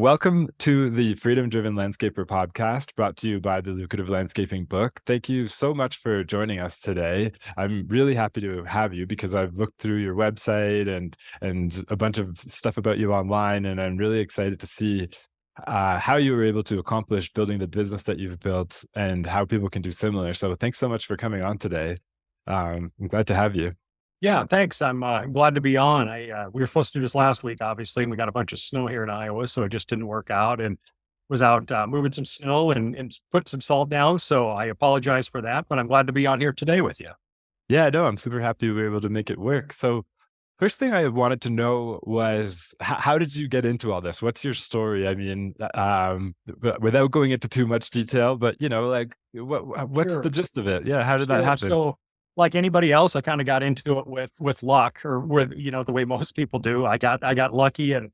Welcome to the Freedom Driven Landscaper podcast brought to you by the Lucrative Landscaping book. Thank you so much for joining us today. I'm really happy to have you because I've looked through your website and a bunch of stuff about you online, and I'm really excited to see how you were able to accomplish building the business that you've built and how people can do similar. So thanks so much for coming on today. I'm glad to have you. Yeah, thanks. I'm glad to be on. We were supposed to do this last week, obviously, and we got a bunch of snow here in Iowa, so it just didn't work out. And was out moving some snow and putting some salt down. So I apologize for that, but I'm glad to be on here today with you. Yeah, no, I'm super happy we were able to make it work. So first thing I wanted to know was how did you get into all this? What's your story? I mean, without going into too much detail, but like what's Sure, the gist of it? Yeah, how did that sure. happen? So, like anybody else, I kind of got into it with luck, or with the way most people do. I got lucky, and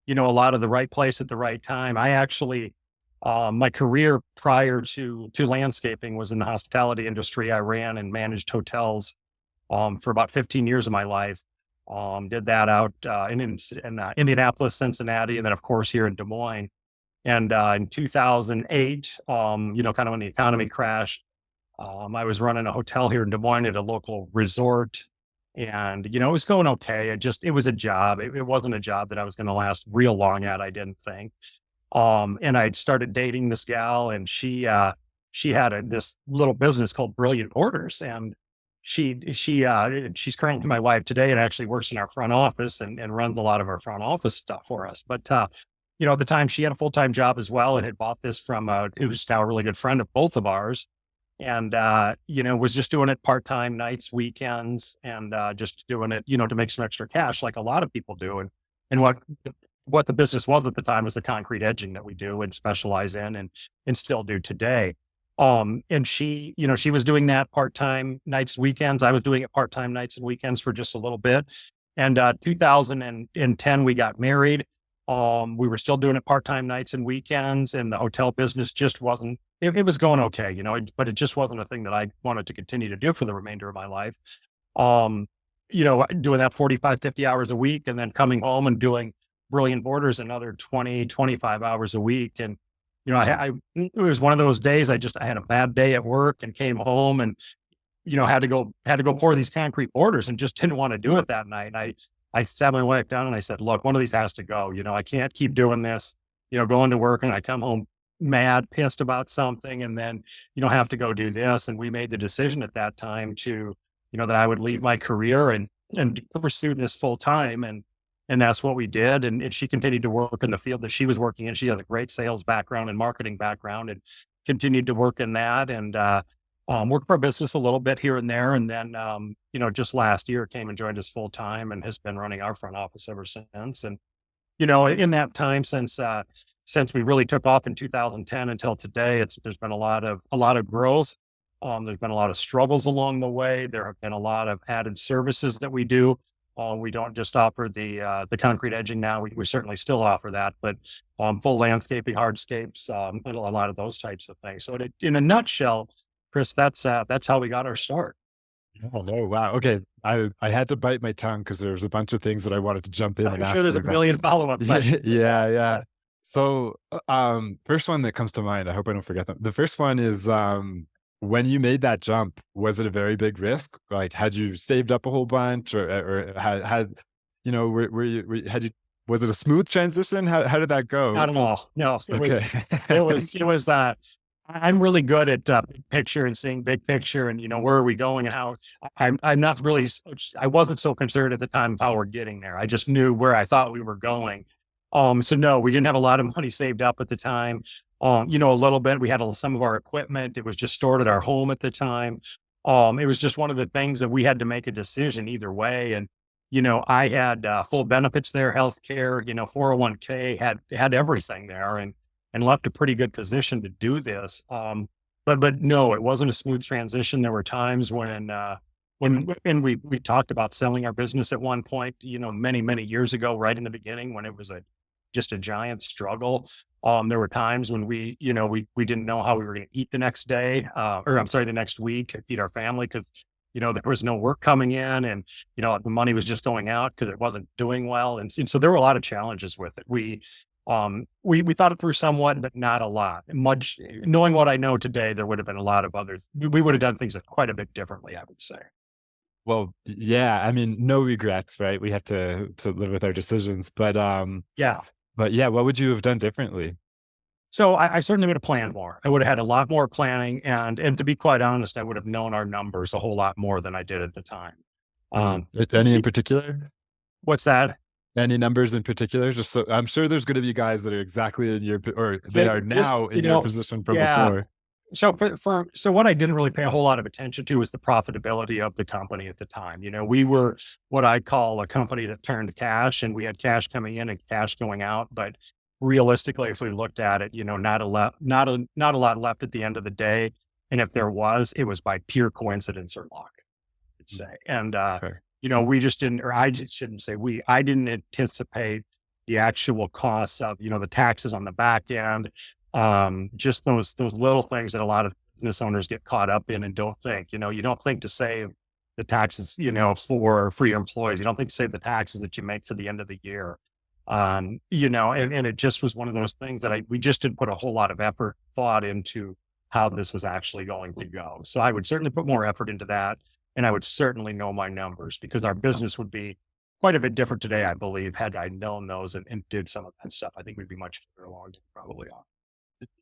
a lot of the right place at the right time. I actually my career prior to landscaping was in the hospitality industry. I ran and managed hotels for about 15 years of my life. Did that out in Indianapolis, Cincinnati, and then of course here in Des Moines. And in 2008, kind of when the economy crashed, I was running a hotel here in Des Moines at a local resort, and it was going okay. It was a job. It wasn't a job that I was going to last real long at, I didn't think. And I'd started dating this gal, and she had this little business called Brilliant Orders, and she's currently my wife today, and actually works in our front office and runs a lot of our front office stuff for us. But at the time, she had a full-time job as well, and had bought this from who's now a really good friend of both of ours, and was just doing it part-time, nights, weekends, and just doing it to make some extra cash, like a lot of people do. And what the business was at the time was the concrete edging that we do and specialize in, and still do today. And she was doing that part-time nights, weekends. I was doing it part-time nights and weekends for just a little bit. And 2010, we got married. We were still doing it part-time nights and weekends, and the hotel business just wasn't, it was going okay, but it just wasn't a thing that I wanted to continue to do for the remainder of my life. Doing that 45, 50 hours a week, and then coming home and doing Brilliant Borders another 20, 25 hours a week. And, it was one of those days I had a bad day at work and came home and, had to go pour these concrete borders, and just didn't want to do it that night. And I sat my wife down and I said, look, one of these has to go. I can't keep doing this, going to work and I come home mad, pissed about something, and then, have to go do this. And we made the decision at that time to, that I would leave my career and pursue this full time. And that's what we did. And she continued to work in the field that she was working in. She has a great sales background and marketing background, and continued to work in that, and worked for a business a little bit here and there. And then, just last year came and joined us full time, and has been running our front office ever since. And, in that time since we really took off in 2010 until today, there's been a lot of growth. There's been a lot of struggles along the way. There have been a lot of added services that we do. We don't just offer the concrete edging now. We certainly still offer that, but full landscaping, hardscapes, and a lot of those types of things. So in a nutshell, Chris, that's how we got our start. Oh no, wow. Okay. I had to bite my tongue because there's a bunch of things that I wanted to jump in and I'm ask sure there's you a about. million follow-up questions. Yeah. So, first one that comes to mind, I hope I don't forget them. The first one is, when you made that jump, was it a very big risk? Like, had you saved up a whole bunch, or had was it a smooth transition? How did that go? Not at all. No, Okay. it was I'm really good at big picture and seeing big picture, and where are we going, and how. I'm not really. I wasn't so concerned at the time of how we're getting there. I just knew where I thought we were going. So no, we didn't have a lot of money saved up at the time. A little bit. We had some of our equipment. It was just stored at our home at the time. It was just one of the things that we had to make a decision either way. And I had full benefits there, healthcare, 401k, had everything there, and left a pretty good position to do this. But no, it wasn't a smooth transition. There were times when we talked about selling our business at one point, many, many years ago, right in the beginning, when it was just a giant struggle. There were times when we didn't know how we were going to eat the next day, the next week, feed our family, because there was no work coming in, and the money was just going out because it wasn't doing well, and so there were a lot of challenges with it. We we thought it through somewhat, but not a lot. Much knowing what I know today, there would have been a lot of others. We would have done things quite a bit differently, I would say. Well, yeah, I mean, no regrets, right? We have to live with our decisions, Yeah. but yeah, what would you have done differently? So I certainly would have planned more. I would have had a lot more planning, and to be quite honest, I would have known our numbers a whole lot more than I did at the time. Um, Any in particular? what's that? Any numbers in particular? Just so I'm sure there's going to be guys that are exactly in or they But are just now in your position from yeah. before. So so what I didn't really pay a whole lot of attention to was the profitability of the company at the time. We were what I call a company that turned cash, and we had cash coming in and cash going out. But realistically, if we looked at it, not a lot left at the end of the day. And if there was, it was by pure coincidence or luck, I'd say. And Okay. we just didn't, or I just shouldn't say we. I didn't anticipate the actual costs of the taxes on the back end, just those little things that a lot of business owners get caught up in and don't think. You don't think to save the taxes, for your employees. You don't think to save the taxes that you make for the end of the year. And it just was one of those things that we just didn't put a whole lot of thought into how this was actually going to go. So I would certainly put more effort into that. And I would certainly know my numbers, because our business would be quite a bit different today, I believe, had I known those and did some of that stuff. I think we'd be much further along than we probably are.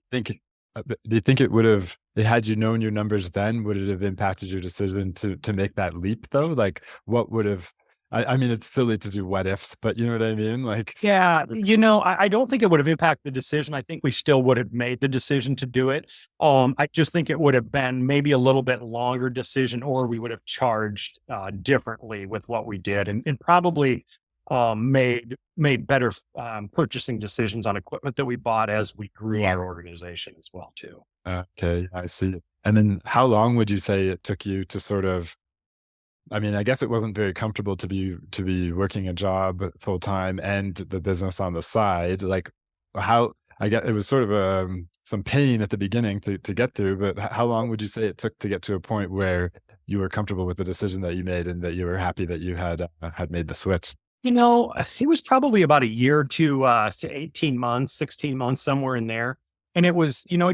Think do you think it would have, had you known your numbers then, would it have impacted your decision to make that leap though? Like what would have I mean, it's silly to do what ifs, but you know what I mean? Like, Yeah, I don't think it would have impacted the decision. I think we still would have made the decision to do it. I just think it would have been maybe a little bit longer decision, or we would have charged differently with what we did, and probably made better purchasing decisions on equipment that we bought as we grew our organization as well too. okay, I see. And then how long would you say it took you to sort of, I mean, I guess it wasn't very comfortable to be working a job full time and the business on the side. Like, how I get it was sort of some pain at the beginning to get through, but how long would you say it took to get to a point where you were comfortable with the decision that you made and that you were happy that you had made the switch? It was probably about a year to 18 months, 16 months, somewhere in there. And it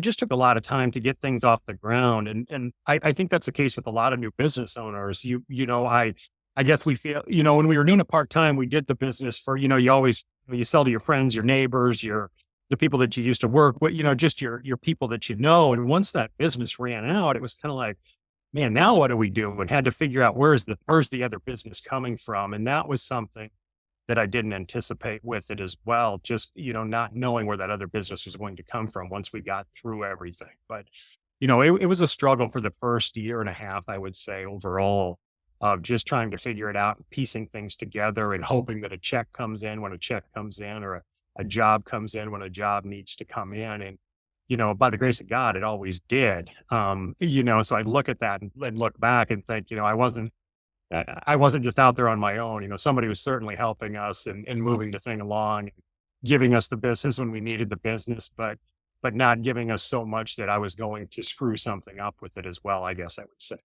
just took a lot of time to get things off the ground. And I think that's the case with a lot of new business owners. I guess we feel, when we were doing it part time, we did the business for, you always, you sell to your friends, your neighbors, the people that you used to work with, just your people that you know. And once that business ran out, it was kind of like, man, now what do we do? And had to figure out where's the other business coming from. And that was something that I didn't anticipate with it as well. Just, not knowing where that other business was going to come from once we got through everything. But, it was a struggle for the first year and a half, I would say, overall, of just trying to figure it out and piecing things together and hoping that a check comes in when a check comes in, or a job comes in when a job needs to come in. And, by the grace of God, it always did. So I look at that and look back and think, I wasn't just out there on my own. Somebody was certainly helping us and moving the thing along, giving us the business when we needed the business, but not giving us so much that I was going to screw something up with it as well, I guess I would say.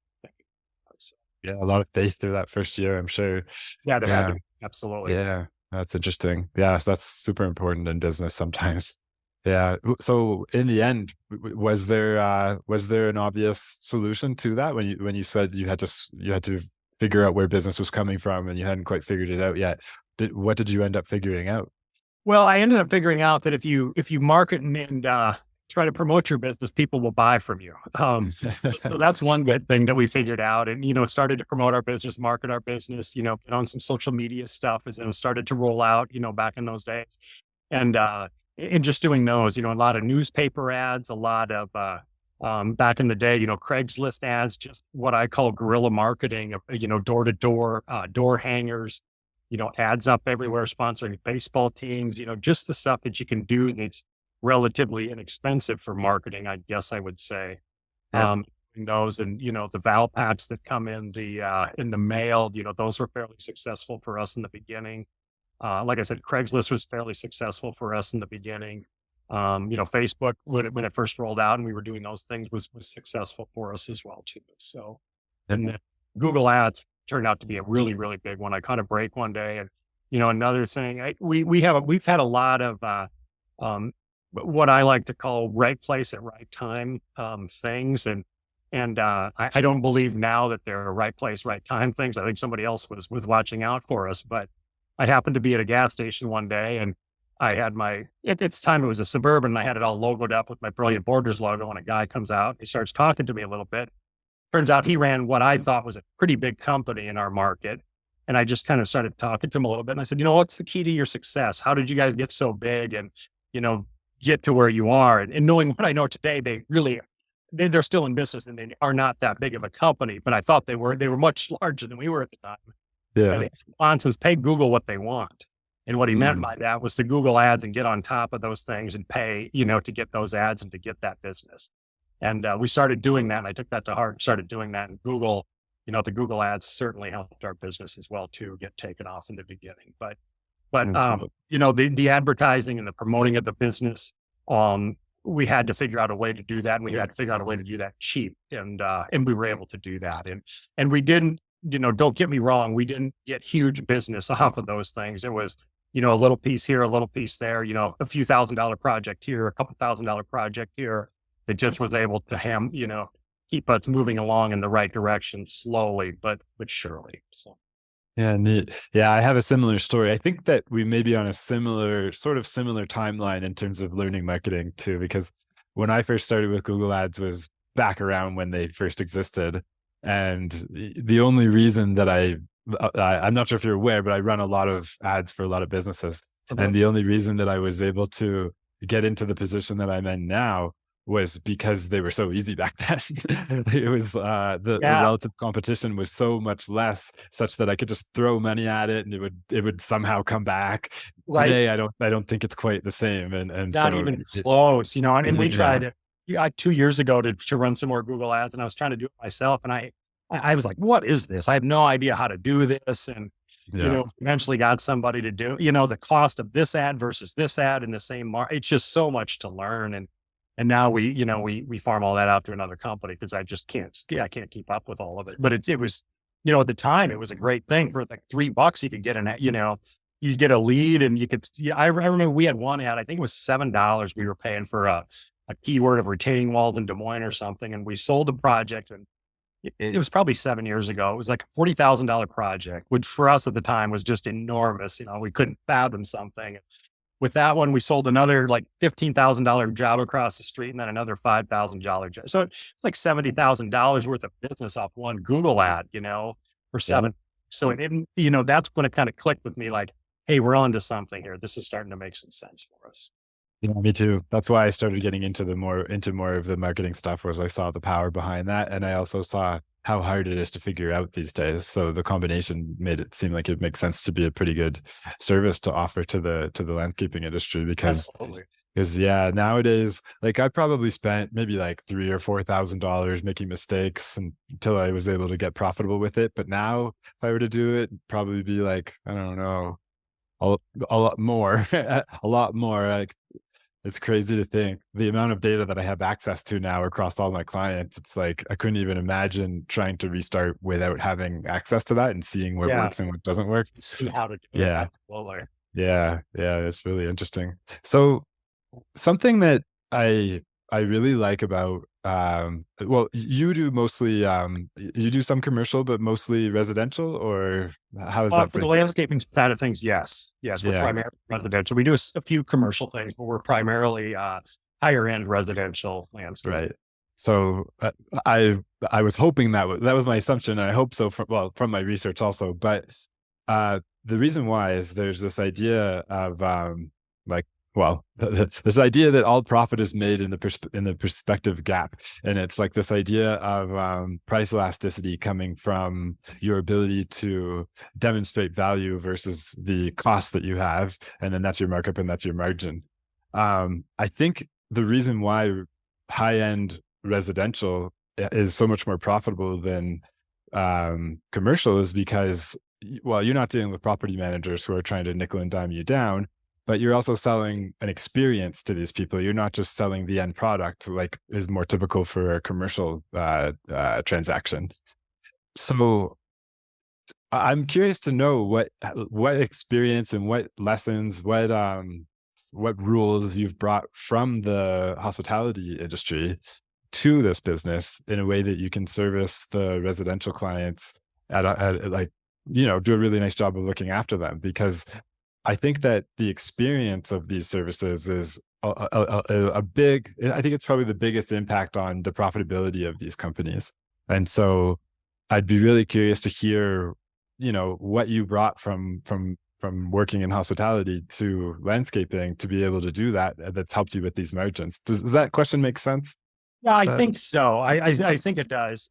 So, Yeah, a lot of faith through that first year, I'm sure. yeah, there had Yeah, to be. Absolutely. yeah, that's interesting. Yeah, so that's super important in business sometimes. Yeah. So in the end, was there an obvious solution to that when you said you had to figure out where business was coming from and you hadn't quite figured it out yet? What did you end up figuring out? Well, I ended up figuring out that if you market and try to promote your business, people will buy from you. So that's one good thing that we figured out, and started to promote our business, market our business. Put on some social media stuff as it started to roll out. Back in those days, and just doing those. A lot of newspaper ads, a lot of back in the day, Craigslist ads, just what I call guerrilla marketing. Door to door, door hangers. Ads up everywhere, sponsoring baseball teams, just the stuff that you can do that's relatively inexpensive for marketing, I guess I would say. Yeah. Those and, the Val packs that come in the mail, those were fairly successful for us in the beginning. Like I said, Craigslist was fairly successful for us in the beginning. Facebook, when it first rolled out and we were doing those things, was successul for us as well too. So, and then Google Ads turned out to be a really, really big one. I caught a break one day, and another thing, we've had a lot of what I like to call right place at right time things. I don't believe now that they're right place, right time things. I think somebody else was watching out for us. But I happened to be at a gas station one day, and I had at the time it was a Suburban, and I had it all logoed up with my Brilliant Borders logo. And a guy comes out, he starts talking to me a little bit. Turns out he ran what I thought was a pretty big company in our market. And I just kind of started talking to him a little bit. And I said, what's the key to your success? How did you guys get so big and, you know, get to where you are? And knowing what I know today, they're still in business and they are not that big of a company, but I thought they were much larger than we were at the time. And Yeah. the response was pay Google what they want. And what he meant by that was to Google ads and get on top of those things and pay, to get those ads and to get that business. And we started doing that. And I took that to heart and started doing that. And Google, the Google ads certainly helped our business as well too, get taken off in the beginning. But the advertising and the promoting of the business, we had to figure out a way to do that. And we had to figure out a way to do that cheap. And we were able to do that. And we didn't, don't get me wrong, we didn't get huge business off of those things. It was, a little piece here, a little piece there, a few $1,000 project here, a couple $1,000 project here. It just was able to keep us moving along in the right direction slowly, but surely. So. Yeah, neat. Yeah, I have a similar story. I think that we may be on a similar timeline in terms of learning marketing too, because when I first started with Google Ads was back around when they first existed. And the only reason that I'm not sure if you're aware, but I run a lot of ads for a lot of businesses. And the only reason that I was able to get into the position that I'm in now was because they were so easy back then. It was the relative competition was so much less, such that I could just throw money at it and it would somehow come back. Right. Today, I don't think it's quite the same. And not so even close, and we tried it 2 years ago to run some more Google ads, and I was trying to do it myself. And I was like, what is this? I have no idea how to do this. And, eventually got somebody to do, the cost of this ad versus this ad in the same market. It's just so much to learn. And now we farm all that out to another company because I just can't keep up with all of it. But it was, at the time it was a great thing. For like $3 you could get you get a lead and you could, I remember we had one ad, I think it was $7 we were paying for a keyword of retaining walls in Des Moines or something. And we sold a project, and it was probably 7 years ago. It was like a $40,000 project, which for us at the time was just enormous. We couldn't fathom something. With that one, we sold another like $15,000 job across the street, and then another $5,000 job. So it's like $70,000 worth of business off one Google ad, for seven. So that's when it kind of clicked with me, like, hey, we're onto something here. This is starting to make some sense for us. Yeah, me too. That's why I started getting into more of the marketing stuff, was I saw the power behind that, and I also saw how hard it is to figure out these days. So the combination made it seem like it makes sense to be a pretty good service to offer to the landscaping industry, because nowadays, like, I probably spent maybe like $3,000 or $4,000 making mistakes until I was able to get profitable with it. But now, if I were to do it, it'd probably be like, I don't know, a lot more, a lot more. Like, it's crazy to think the amount of data that I have access to now across all my clients. It's like, I couldn't even imagine trying to restart without having access to that and seeing what works and what doesn't work. See how to do it. Yeah. It's really interesting. So something that I really like about, you do mostly, you do some commercial, but mostly residential, or how is that? For the landscaping side of things, yes. We're primarily residential. We do a few commercial things, but we're primarily higher end residential landscaping. Right. So I was hoping that was my assumption, and I hope so from my research also. But the reason why is there's this idea of this idea that all profit is made in the perspective gap. And it's like this idea of price elasticity coming from your ability to demonstrate value versus the cost that you have. And then that's your markup and that's your margin. I think the reason why high-end residential is so much more profitable than commercial is because, you're not dealing with property managers who are trying to nickel and dime you down, but you're also selling an experience to these people. You're not just selling the end product, like is more typical for a commercial transaction. So I'm curious to know what experience and what lessons, what what rules you've brought from the hospitality industry to this business in a way that you can service the residential clients like, do a really nice job of looking after them. Because I think that the experience of these services is a big, I think it's probably the biggest impact on the profitability of these companies. And so I'd be really curious to hear, what you brought from working in hospitality to landscaping to be able to do that, that's helped you with these margins. Does that question make sense? Yeah, Is I that think so. I think it does.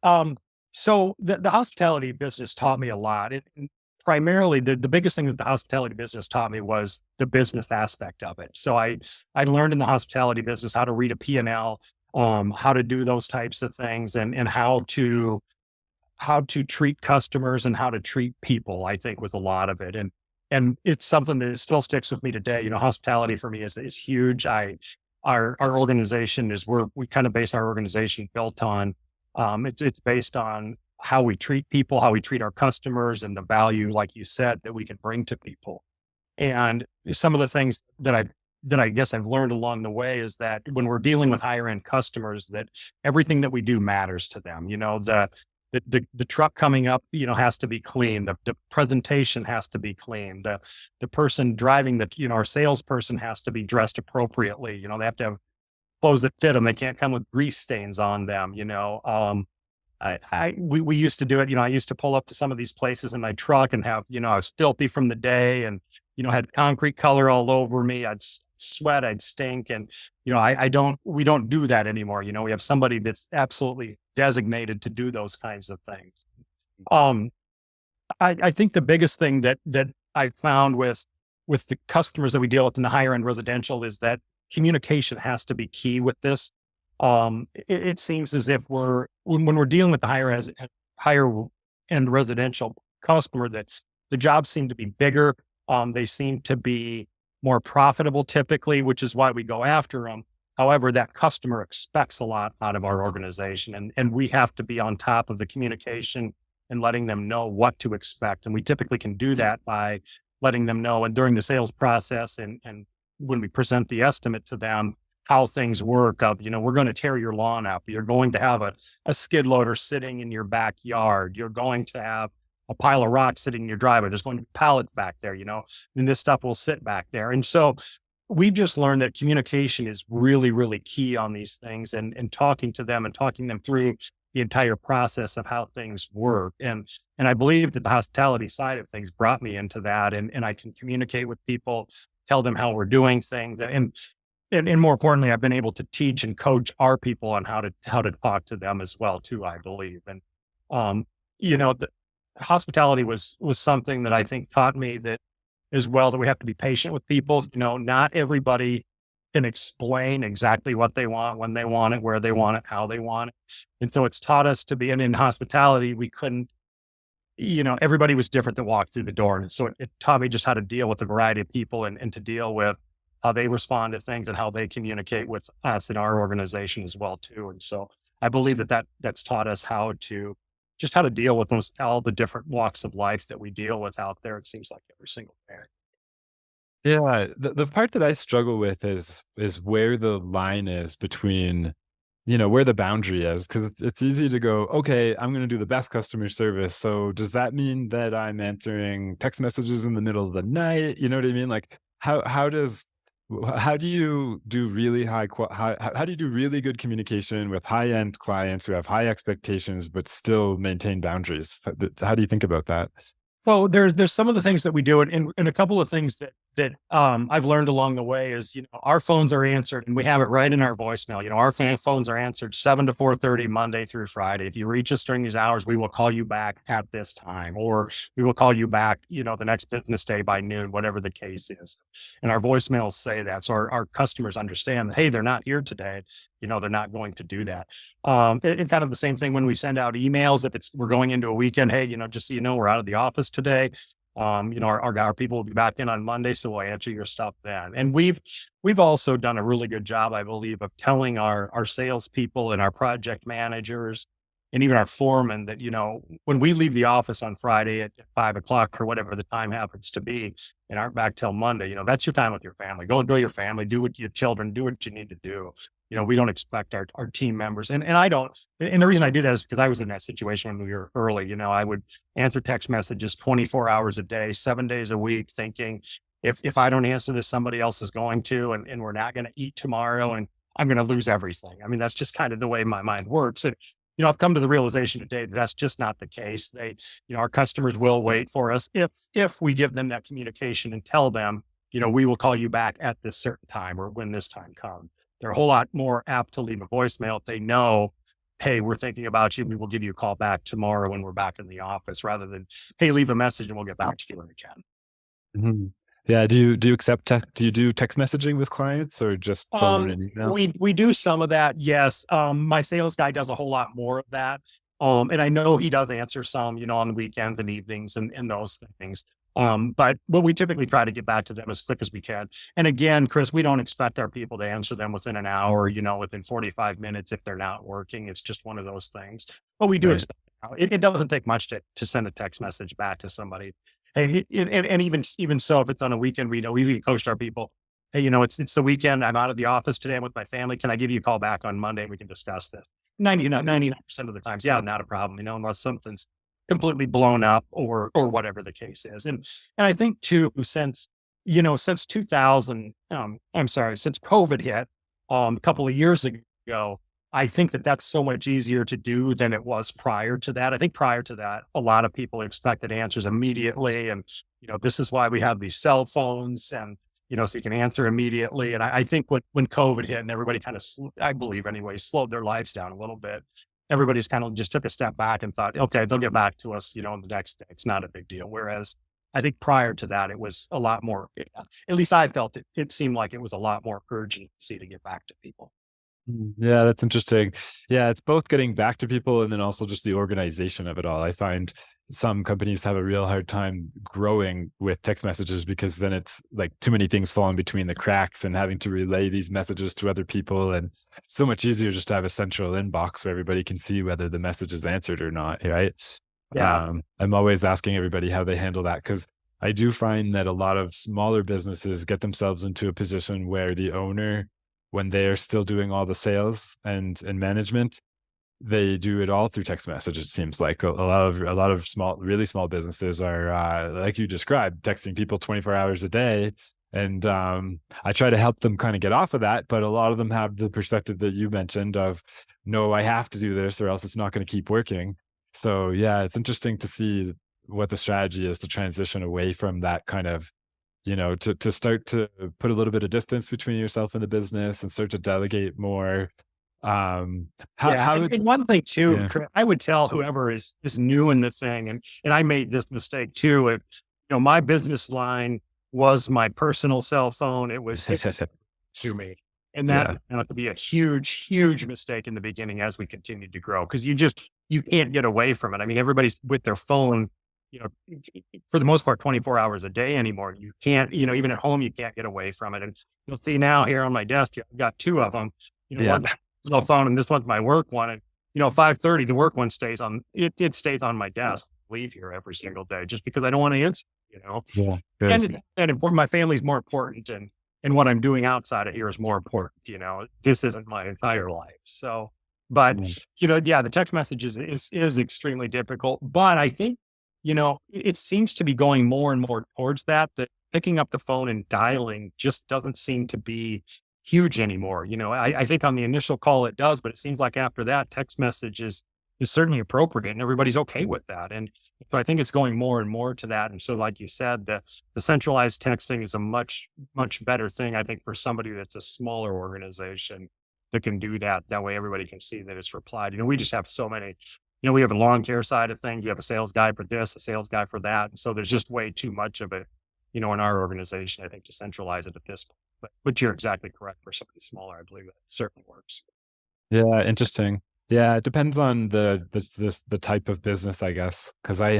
So the hospitality business taught me a lot. And primarily, the biggest thing that the hospitality business taught me was the business aspect of it. So I learned in the hospitality business how to read a P&L, how to do those types of things, and how to treat customers and how to treat people. I think with a lot of it, and it's something that still sticks with me today. Hospitality for me is huge. Our organization is we kind of base our organization built on it's based on how we treat people, how we treat our customers, and the value, like you said, that we can bring to people. And some of the things that I guess I've learned along the way is that when we're dealing with higher end customers, that everything that we do matters to them. The truck coming up, has to be clean. The presentation has to be clean. The person driving our salesperson has to be dressed appropriately. They have to have clothes that fit them. They can't come with grease stains on them. We used to do it. I used to pull up to some of these places in my truck and have, I was filthy from the day and, had concrete color all over me. I'd sweat, I'd stink. And, we don't do that anymore. We have somebody that's absolutely designated to do those kinds of things. Um, I think the biggest thing that I found with the customers that we deal with in the higher end residential is that communication has to be key with this. It seems as if when we're dealing with the higher end residential customer, that the jobs seem to be bigger. They seem to be more profitable typically, which is why we go after them. However, that customer expects a lot out of our organization, and we have to be on top of the communication and letting them know what to expect. And we typically can do that by letting them know, and during the sales process and when we present the estimate to them, how things work of, we're going to tear your lawn up. You're going to have a skid loader sitting in your backyard. You're going to have a pile of rocks sitting in your driveway. There's going to be pallets back there, and this stuff will sit back there. And so we've just learned that communication is really, really key on these things, and talking to them and talking them through the entire process of how things work. And I believe that the hospitality side of things brought me into that. And I can communicate with people, tell them how we're doing things. And more importantly, I've been able to teach and coach our people on how to talk to them as well, too, I believe. And, the hospitality was something that I think taught me that as well, that we have to be patient with people. Not everybody can explain exactly what they want, when they want it, where they want it, how they want it. And so it's taught us to be, and in hospitality, we couldn't, everybody was different that walked through the door. And so it taught me just how to deal with a variety of people and to deal with how they respond to things and how they communicate with us in our organization as well, too. And so I believe that's taught us how to deal with all the different walks of life that we deal with out there. It seems like every single day. Yeah, the part that I struggle with is where the line is between, where the boundary is, because it's easy to go, okay, I'm going to do the best customer service. So does that mean that I'm answering text messages in the middle of the night? You know what I mean? Like how do you do really how do you do really good communication with high end clients who have high expectations but still maintain boundaries? How do you think about that? Well, there's some of the things that we do, and a couple of things that I've learned along the way is, our phones are answered, and we have it right in our voicemail. Our phones are answered 7 to 4:30 Monday through Friday. If you reach us during these hours, we will call you back at this time, or we will call you back, the next business day by noon, whatever the case is. And our voicemails say that, so our customers understand that, hey, they're not here today. They're not going to do that. It's kind of the same thing when we send out emails. If we're going into a weekend, hey, just so you know, we're out of the office today. Our people will be back in on Monday, so we'll answer your stuff then. And we've also done a really good job, I believe, of telling our salespeople and our project managers and even our foreman that, when we leave the office on Friday at 5 o'clock or whatever the time happens to be and aren't back till Monday, that's your time with your family. Go enjoy your family, do what your children, do what you need to do. We don't expect our team members. And I don't, and the reason I do that is because I was in that situation when we were early. I would answer text messages 24 hours a day, 7 days a week, thinking if I don't answer this, somebody else is going to, and we're not going to eat tomorrow and I'm going to lose everything. I mean, that's just kind of the way my mind works. And, I've come to the realization today that that's just not the case. Our customers will wait for us if we give them that communication and tell them, we will call you back at this certain time or when this time comes. They're a whole lot more apt to leave a voicemail if they know, hey, we're thinking about you. We will give you a call back tomorrow when we're back in the office, rather than, hey, leave a message and we'll get back to you when we can. Mhm. Yeah. Do you accept do you do text messaging with clients or just phone and email? We do some of that, yes. My sales guy does a whole lot more of that. And I know he does answer some, on the weekends and evenings and those things. But we typically try to get back to them as quick as we can. And again, Chris, we don't expect our people to answer them within an hour, within 45 minutes if they're not working. It's just one of those things. But we do Right. expect it doesn't take much to send a text message back to somebody. Hey, and even so, if it's on a weekend, we coached our people. Hey, it's the weekend. I'm out of the office today. I'm with my family. Can I give you a call back on Monday? We can discuss this. 99% of the times, yeah, not a problem. Unless something's completely blown up or whatever the case is. And I think too, since 2000, since COVID hit, a couple of years ago, I think that that's so much easier to do than it was prior to that. I think prior to that, a lot of people expected answers immediately. And, this is why we have these cell phones and, so you can answer immediately. And I think when COVID hit and everybody kind of, I believe anyway, slowed their lives down a little bit, everybody's kind of just took a step back and thought, okay, they'll get back to us, the next day. It's not a big deal. Whereas I think prior to that, it was a lot more, at least I felt it seemed like it was a lot more urgency to get back to people. Yeah, that's interesting. Yeah, it's both getting back to people and then also just the organization of it all. I find some companies have a real hard time growing with text messages because then it's like too many things falling between the cracks and having to relay these messages to other people. And it's so much easier just to have a central inbox where everybody can see whether the message is answered or not, right? Yeah. I'm always asking everybody how they handle that because I do find that a lot of smaller businesses get themselves into a position where the owner, when they're still doing all the sales and management, they do it all through text message. It seems like a lot of small, really small businesses are like you described, texting people 24 hours a day. And I try to help them kind of get off of that, but a lot of them have the perspective that you mentioned of, no, I have to do this or else it's not going to keep working. So yeah, it's interesting to see what the strategy is to transition away from that kind of, to start to put a little bit of distance between yourself and the business and start to delegate more. Yeah. How And would, one thing too, yeah. I would tell whoever is new in the thing, and I made this mistake too. My business line was my personal cell phone. It was to me. And that Yeah. turned out to be a huge, huge mistake in the beginning as we continued to grow. Cause you can't get away from it. I mean, everybody's with their phone, you know, for the most part, 24 hours a day anymore. You can't, even at home, you can't get away from it. And you'll see now here on my desk, I've got two of them, Yeah. one's little phone and this one's my work one. And, 5:30, the work one stays on, it stays on my desk, leave here every single day just because I don't want to answer, Yeah. and, Good. and important, my family's more important. And what I'm doing outside of here is more important. This isn't my entire life. So, but, Mm. yeah, the text messages is extremely difficult, but I think, it seems to be going more and more towards that picking up the phone and dialing just doesn't seem to be huge anymore. I think on the initial call it does, but it seems like after that text message is certainly appropriate and everybody's okay with that. And so I think it's going more and more to that. And so, like you said, the centralized texting is a much, much better thing, I think, for somebody that's a smaller organization that can do that. That way everybody can see that it's replied. We just have so many, we have a lawn care side of things. You have a sales guy for this, a sales guy for that. And so there's just way too much of it, in our organization, I think, to centralize it at this point. But you're exactly correct. For somebody smaller, I believe it certainly works. Yeah. Interesting. Yeah. It depends on the type of business, I guess. Cause I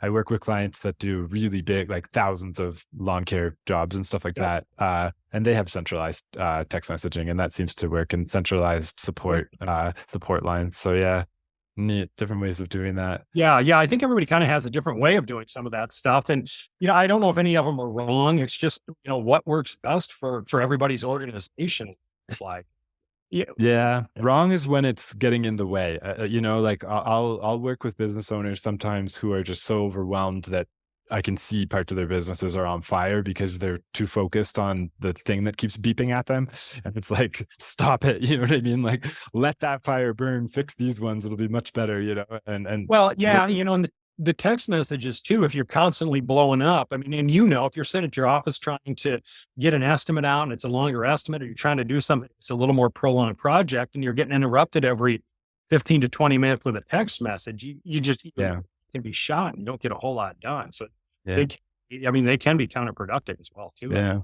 work with clients that do really big, like thousands of lawn care jobs and stuff like Yep. that. And they have centralized text messaging and that seems to work, and centralized support lines. So yeah. Neat. Different ways of doing that. Yeah, yeah. I think everybody kind of has a different way of doing some of that stuff. And, I don't know if any of them are wrong. It's just, what works best for everybody's organization. It's like, yeah, Yeah, wrong is when it's getting in the way. Like I'll work with business owners sometimes who are just so overwhelmed that I can see parts of their businesses are on fire because they're too focused on the thing that keeps beeping at them. And it's like, stop it. You know what I mean? Like, let that fire burn, fix these ones. It'll be much better, and well, yeah, look, and the text messages too, if you're constantly blowing up, I mean, and if you're sitting at your office trying to get an estimate out and it's a longer estimate, or you're trying to do something, it's a little more prolonged project and you're getting interrupted every 15 to 20 minutes with a text message, you just yeah, can be shot and you don't get a whole lot done. So yeah, they, they can be counterproductive as well too. yeah.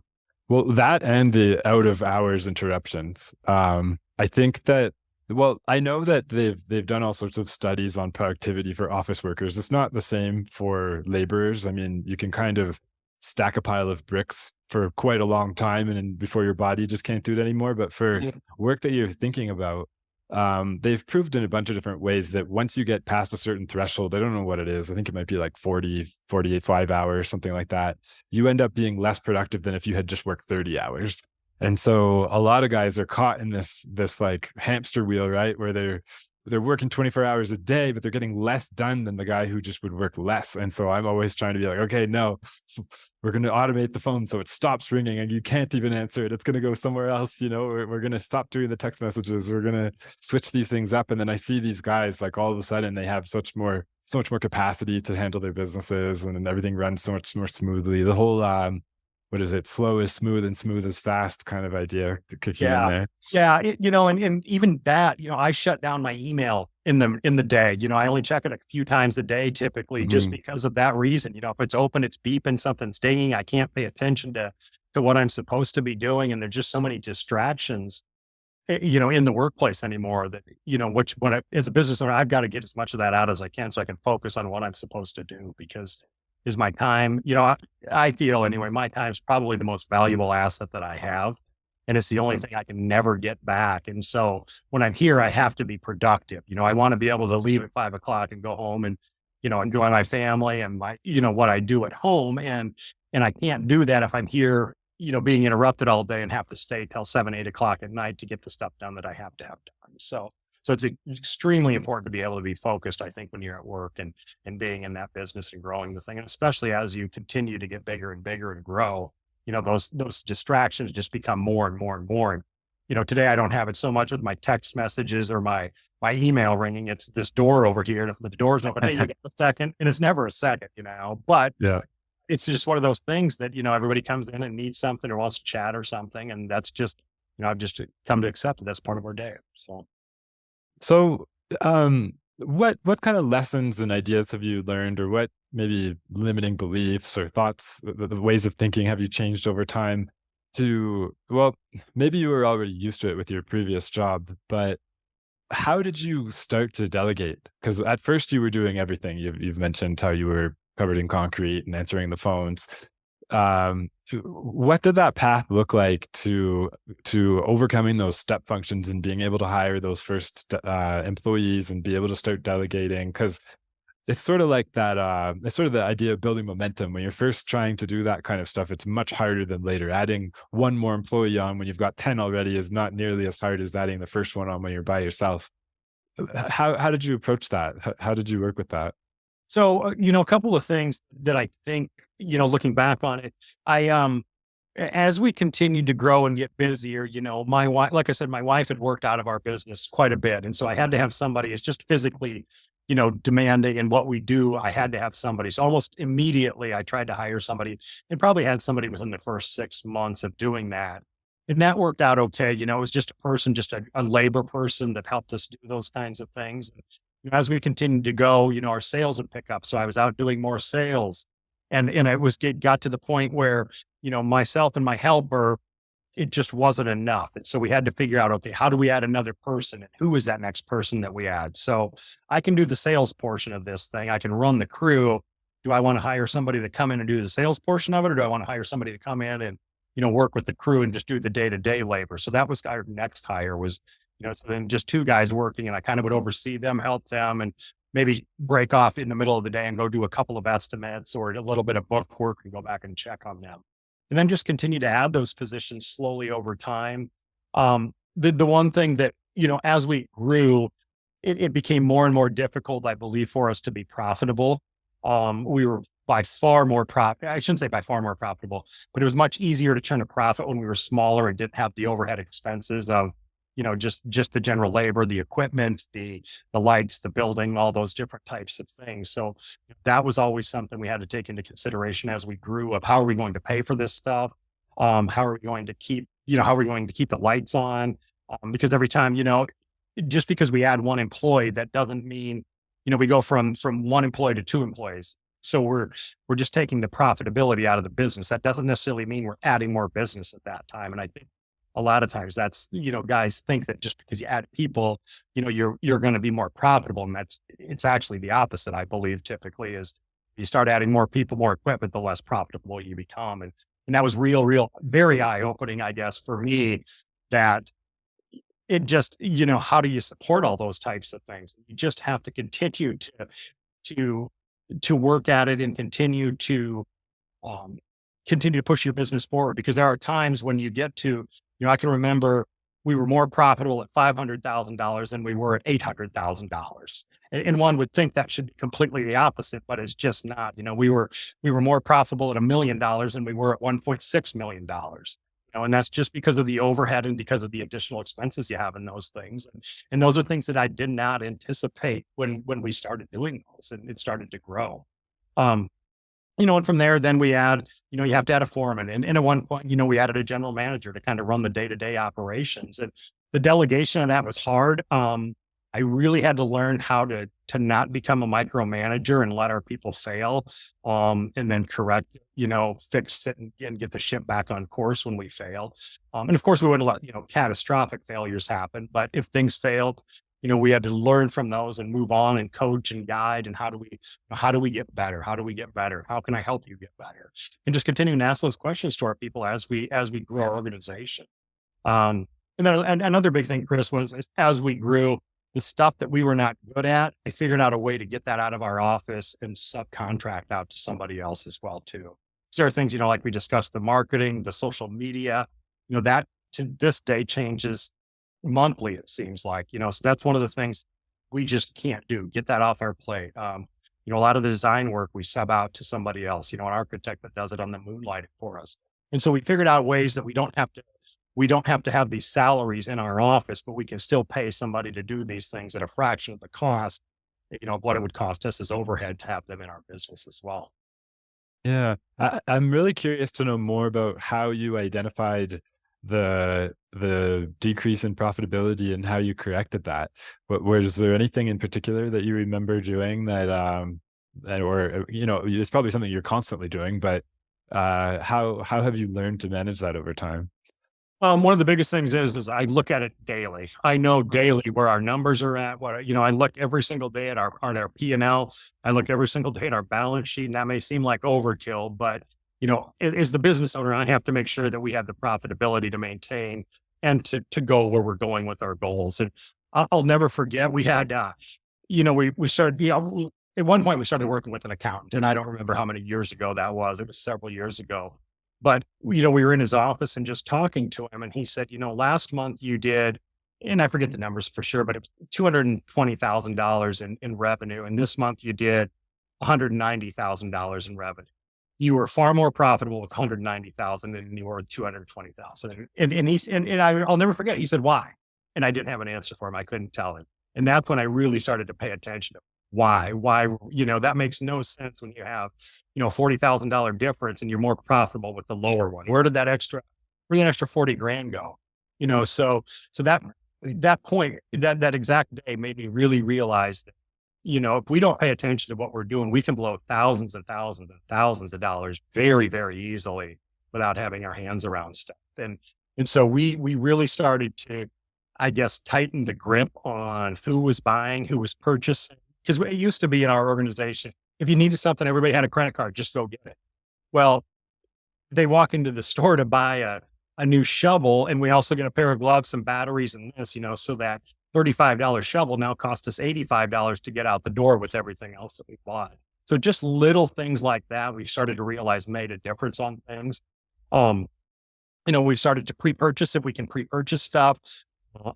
Well, that and the out of hours interruptions. I think that, well, I know that they've done all sorts of studies on productivity for office workers. It's not the same for laborers. I mean, you can kind of stack a pile of bricks for quite a long time, and then before your body just can't do it anymore. But for Yeah. work that you're thinking about, they've proved in a bunch of different ways that once you get past a certain threshold, I don't know what it is. I think it might be like 40, 45 hours, something like that. You end up being less productive than if you had just worked 30 hours. And so a lot of guys are caught in this like hamster wheel, right? Where they're working 24 hours a day, but they're getting less done than the guy who just would work less. And so I'm always trying to be like, okay, no, we're going to automate the phone so it stops ringing and you can't even answer it. It's going to go somewhere else. We're going to stop doing the text messages. We're going to switch these things up. And then I see these guys, like, all of a sudden they have so much more capacity to handle their businesses, and then everything runs so much more smoothly. The whole, what is it? Slow is smooth and smooth is fast kind of idea kicking in Yeah. there. Yeah. And even that, I shut down my email in the day. I only check it a few times a day, typically, just Mhm. because of that reason. If it's open, it's beeping, something's dinging. I can't pay attention to what I'm supposed to be doing. And there's just so many distractions, in the workplace anymore that, as a business owner, I've got to get as much of that out as I can so I can focus on what I'm supposed to do, because is my time, I feel anyway, my time is probably the most valuable asset that I have. And it's the only thing I can never get back. And so when I'm here, I have to be productive. I want to be able to leave at 5 o'clock and go home and, enjoy my family and my, what I do at home. And I can't do that if I'm here, being interrupted all day and have to stay till 7, 8 o'clock at night to get the stuff done that I have to have done. So it's extremely important to be able to be focused, I think, when you're at work and being in that business and growing the thing. And especially as you continue to get bigger and bigger and grow, those distractions just become more and more and more. And, today I don't have it so much with my text messages or my email ringing. It's this door over here. And if the door's open, hey, you get a second, and it's never a second, but Yeah. it's just one of those things that, everybody comes in and needs something or wants to chat or something. And that's just, I've just come to accept that that's part of our day. So, what kind of lessons and ideas have you learned, or what maybe limiting beliefs or thoughts, the ways of thinking have you changed over time well, maybe you were already used to it with your previous job, but how did you start to delegate? Because at first you were doing everything. You've mentioned how you were covered in concrete and answering the phones. What did that path look like to overcoming those step functions and being able to hire those first employees and be able to start delegating? Because it's sort of like that. It's sort of the idea of building momentum. When you're first trying to do that kind of stuff, it's much harder than later. Adding one more employee on when you've got 10 already is not nearly as hard as adding the first one on when you're by yourself. How did you approach that? How did you work with that? So, a couple of things that I think, looking back on it, as we continued to grow and get busier, my wife, like I said, my wife had worked out of our business quite a bit. And so I had to have somebody. It's just physically, demanding in what we do. I had to have somebody. So almost immediately I tried to hire somebody, and probably had somebody within the first 6 months of doing that. And that worked out okay. It was just a person, just a labor person that helped us do those kinds of things. And, as we continued to go, our sales would pick up. So I was out doing more sales. And it got to the point where, myself and my helper, it just wasn't enough. And so we had to figure out, okay, how do we add another person? And who is that next person that we add? So I can do the sales portion of this thing. I can run the crew. Do I want to hire somebody to come in and do the sales portion of it? Or do I want to hire somebody to come in and, work with the crew and just do the day-to-day labor? So that was our next hire, was So then just two guys working, and I kind of would oversee them, help them, and maybe break off in the middle of the day and go do a couple of estimates or a little bit of book work and go back and check on them. And then just continue to add those positions slowly over time. The one thing that, as we grew, it became more and more difficult, I believe, for us to be profitable. We were by far more I shouldn't say by far more profitable, but it was much easier to turn a profit when we were smaller and didn't have the overhead expenses of, just the general labor, the equipment, the lights, the building, all those different types of things. So that was always something we had to take into consideration as we grew, of how are we going to pay for this stuff? How are we going to keep, how are we going to keep the lights on? Because every time, just because we add one employee, that doesn't mean, we go from one employee to two employees. So we're just taking the profitability out of the business. That doesn't necessarily mean we're adding more business at that time. And I think a lot of times that's, guys think that just because you add people, you're going to be more profitable. And it's actually the opposite. I believe typically is you start adding more people, more equipment, the less profitable you become. And that was real, very eye opening, I guess, for me, that it just, how do you support all those types of things? You just have to continue to work at it and continue to push your business forward, because there are times when you get to, I can remember we were more profitable at $500,000 than we were at $800,000. And one would think that should be completely the opposite, but it's just not. We were more profitable at $1 million than we were at $1.6 million. And that's just because of the overhead and because of the additional expenses you have in those things. And those are things that I did not anticipate when we started doing those, and it started to grow. And from there, then we add, you have to add a foreman. And at one point, we added a general manager to kind of run the day-to-day operations. And the delegation of that was hard. I really had to learn how to not become a micromanager and let our people fail, and then correct, fix it and get the ship back on course when we failed. And of course we wouldn't let, catastrophic failures happen, but if things failed, we had to learn from those and move on and coach and guide. And how do we get better? How do we get better? How can I help you get better? And just continue to ask those questions to our people as we grow our organization. And then another big thing, Chris, was as we grew, the stuff that we were not good at, I figured out a way to get that out of our office and subcontract out to somebody else as well too. So there are things, like we discussed, the marketing, the social media, that to this day changes monthly, it seems like, so that's one of the things we just can't do. Get that off our plate. A lot of the design work we sub out to somebody else, an architect that does it on the moonlight for us. And so we figured out ways that we don't have to have these salaries in our office, but we can still pay somebody to do these things at a fraction of the cost, of what it would cost us as overhead to have them in our business as well. Yeah. I'm really curious to know more about how you identified the decrease in profitability and how you corrected that. Was there anything in particular that you remember doing that, or, it's probably something you're constantly doing, but how have you learned to manage that over time? One of the biggest things is I look at it daily. I know daily where our numbers are at. I look every single day at our P&L. I look every single day at our balance sheet, and that may seem like overkill, but as the business owner, I have to make sure that we have the profitability to maintain and to go where we're going with our goals. And I'll never forget, we had, we started, at one point we started working with an accountant, and I don't remember how many years ago that was. It was several years ago. But, we were in his office and just talking to him, and he said, last month you did, and I forget the numbers for sure, but it was $220,000 in revenue. And this month you did $190,000 in revenue. You were far more profitable with 190,000 than you were with 220,000. And I'll never forget. He said, why? And I didn't have an answer for him. I couldn't tell him. And that's when I really started to pay attention to why, that makes no sense when you have, $40,000 difference and you're more profitable with the lower one. Where did that extra 40 grand go? So that point, that exact day made me really realize that, if we don't pay attention to what we're doing, we can blow thousands and thousands and thousands of dollars very, very easily without having our hands around stuff. And so we really started to, I guess, tighten the grip on who was buying, who was purchasing. Because it used to be in our organization, if you needed something, everybody had a credit card, just go get it. Well, they walk into the store to buy a new shovel, and we also get a pair of gloves, some batteries, and this, so that $35 shovel now costs us $85 to get out the door with everything else that we bought. So just little things like that, we started to realize made a difference on things. Um, we started to pre-purchase if we can pre-purchase stuff.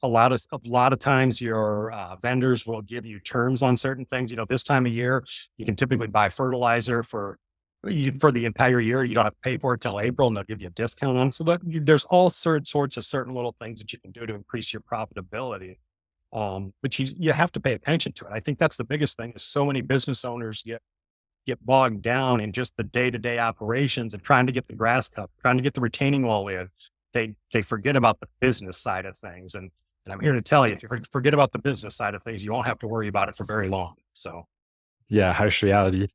A lot of times your vendors will give you terms on certain things. This time of year, you can typically buy fertilizer for the entire year. You don't have to pay for it till April, and they'll give you a discount on it. So there's all sorts of certain little things that you can do to increase your profitability. But you have to pay attention to it. I think that's the biggest thing is so many business owners get bogged down in just the day-to-day operations and trying to get the grass cut, trying to get the retaining wall in. They forget about the business side of things. And I'm here to tell you, if you forget about the business side of things, you won't have to worry about it for very long. So Yeah, harsh reality.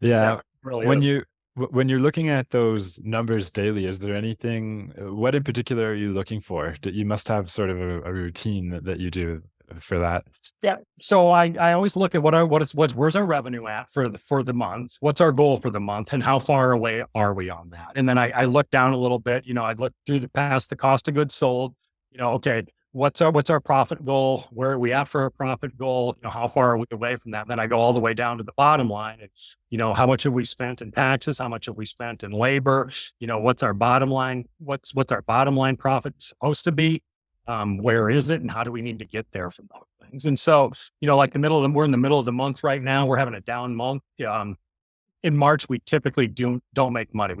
yeah, Yeah. it really When is. when you're looking at those numbers daily, is there anything, what in particular are you looking for? You must have sort of a routine that you do for that. Yeah. So I always look at where's our revenue at for the month? What's our goal for the month, and how far away are we on that? And then I look down a little bit. I look through the cost of goods sold. Okay, what's our profit goal? Where are we at for our profit goal? How far are we away from that? And then I go all the way down to the bottom line. And how much have we spent in taxes? How much have we spent in labor? What's our bottom line? What's our bottom line profit supposed to be? Where is it, and how do we need to get there from those things? And so, like we're in the middle of the month right now. We're having a down month. In March, we typically don't make money.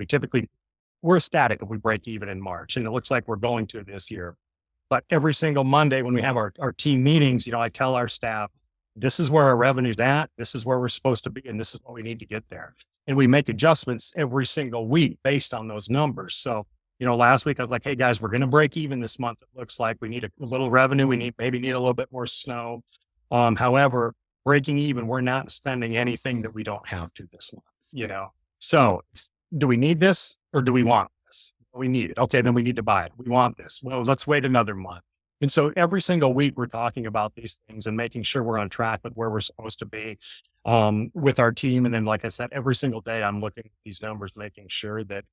We're ecstatic if we break even in March, and it looks like we're going to this year. But every single Monday when we have our team meetings, I tell our staff, this is where our revenue's at, this is where we're supposed to be, and this is what we need to get there. And we make adjustments every single week based on those numbers. So, last week I was like, hey guys, we're going to break even this month. It looks like we need a little revenue. We maybe need a little bit more snow. However, breaking even, we're not spending anything that we don't have to this month, So do we need this or do we want this? We need it. Okay, then we need to buy it. We want this. Well, let's wait another month. And so every single week we're talking about these things and making sure we're on track with where we're supposed to be with our team. And then, like I said, every single day I'm looking at these numbers, making sure that,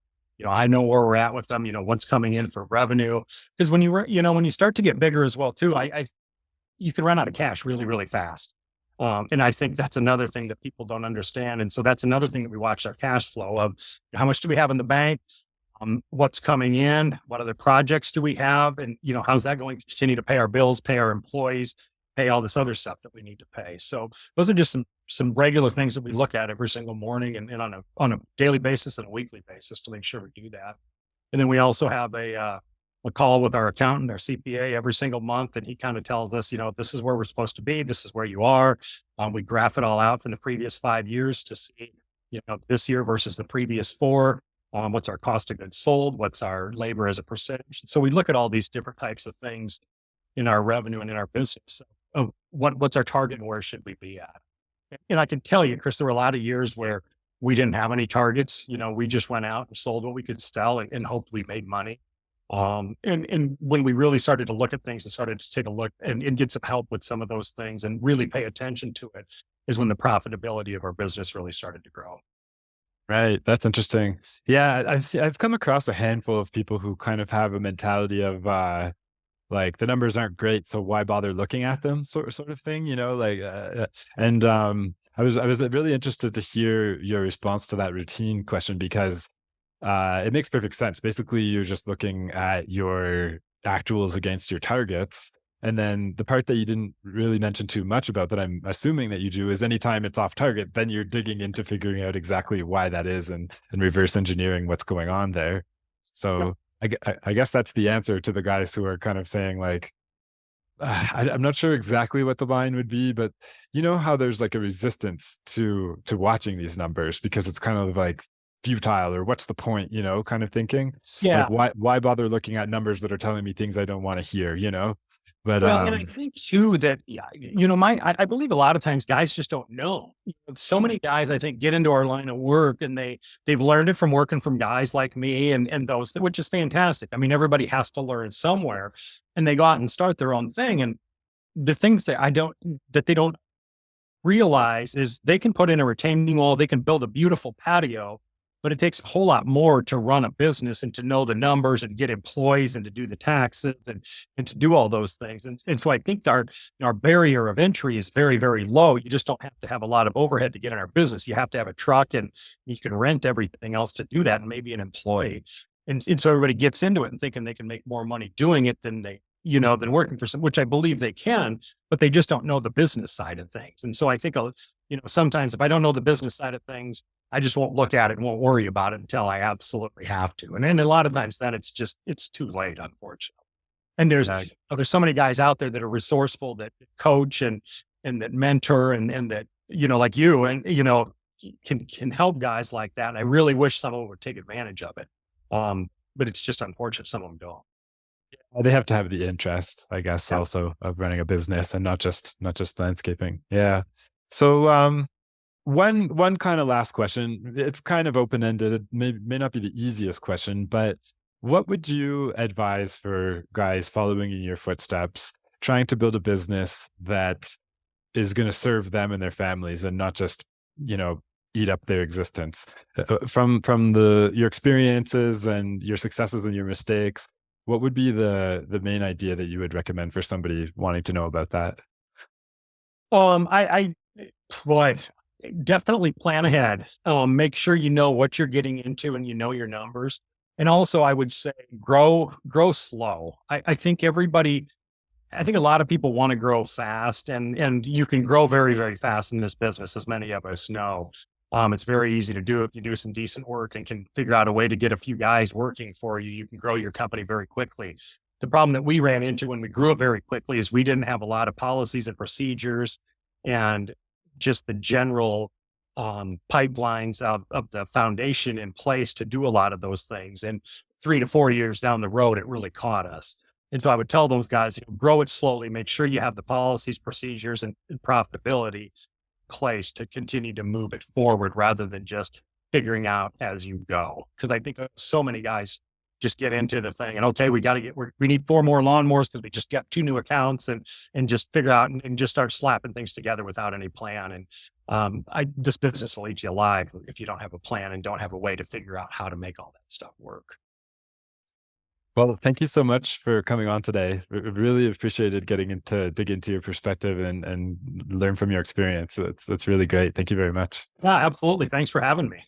I know where we're at with them, what's coming in for revenue. Because when you start to get bigger as well too, you can run out of cash really, really fast. And I think that's another thing that people don't understand. And so that's another thing that we watch our cash flow of. How much do we have in the bank? What's coming in? What other projects do we have? And, how's that going to continue to pay our bills, pay our employees, pay all this other stuff that we need to pay? So those are just some regular things that we look at every single morning and on a daily basis and a weekly basis to make sure we do that. And then we also have a call with our accountant, our CPA every single month. And he kind of tells us, this is where we're supposed to be. This is where you are. We graph it all out from the previous 5 years to see, this year versus the previous 4. What's our cost of goods sold? What's our labor as a percentage? So we look at all these different types of things in our revenue and in our business. So, what's our target and where should we be at? And I can tell you, Chris, there were a lot of years where we didn't have any targets. We just went out and sold what we could sell and hoped we made money. And when we really started to look at things and started to take a look and get some help with some of those things and really pay attention to it is when the profitability of our business really started to grow. Right. That's interesting. Yeah. I've come across a handful of people who kind of have a mentality of, like the numbers aren't great, so why bother looking at them, sort of thing, and I was really interested to hear your response to that routine question because it makes perfect sense. Basically, you're just looking at your actuals against your targets. And then the part that you didn't really mention too much about that I'm assuming that you do is anytime it's off target, then you're digging into figuring out exactly why that is and reverse engineering what's going on there. So I guess that's the answer to the guys who are kind of saying like, I'm not sure exactly what the line would be, but you know how there's like a resistance to watching these numbers because it's kind of like futile or what's the point, kind of thinking. Yeah. Like why bother looking at numbers that are telling me things I don't want to hear, But Well, and I think too that, yeah, I believe a lot of times guys just don't know. So many guys, I think, get into our line of work and they've learned it from working from guys like me and those, which is fantastic. I mean, everybody has to learn somewhere and they go out and start their own thing. And the things that they don't realize is they can put in a retaining wall, they can build a beautiful patio, but it takes a whole lot more to run a business and to know the numbers and get employees and to do the taxes and to do all those things. And so I think our barrier of entry is very, very low. You just don't have to have a lot of overhead to get in our business. You have to have a truck and you can rent everything else to do that and maybe an employee. And so everybody gets into it and thinking they can make more money doing it than than working for some, which I believe they can, but they just don't know the business side of things. And so I think, sometimes if I don't know the business side of things, I just won't look at it and won't worry about it until I absolutely have to. And then a lot of times then it's too late, unfortunately. And Yeah. there's so many guys out there that are resourceful, that coach and that mentor and that, like you and, can help guys like that. And I really wish someone would take advantage of it. But it's just unfortunate some of them don't. They have to have the interest, I guess, Yeah. also of running a business and not just landscaping. Yeah. So, one kind of last question. It's kind of open ended. It may not be the easiest question, but what would you advise for guys following in your footsteps, trying to build a business that is going to serve them and their families, and not just you know eat up their existence? From the your experiences and your successes and your mistakes, what would be the main idea that you would recommend for somebody wanting to know about that? I boy, definitely plan ahead. Make sure you know what you're getting into and you know your numbers. And also, I would say grow slow. I think a lot of people want to grow fast, and you can grow very, very fast in this business, as many of us know. It's very easy to do if you do some decent work and can figure out a way to get a few guys working for you. You can grow your company very quickly. The problem that we ran into when we grew it very quickly is we didn't have a lot of policies and procedures and just the general pipelines of the foundation in place to do a lot of those things. And 3 to 4 years down the road, it really caught us. And so I would tell those guys, grow it slowly, make sure you have the policies, procedures, and profitability place to continue to move it forward rather than just figuring out as you go. Because I think so many guys just get into the thing and okay, we need 4 more lawnmowers because we just got 2 new accounts and just figure out and just start slapping things together without any plan. And this business will eat you alive if you don't have a plan and don't have a way to figure out how to make all that stuff work. Well, thank you so much for coming on today. Really appreciated getting into dig into your perspective and learn from your experience. That's really great. Thank you very much. Yeah, absolutely. Thanks for having me.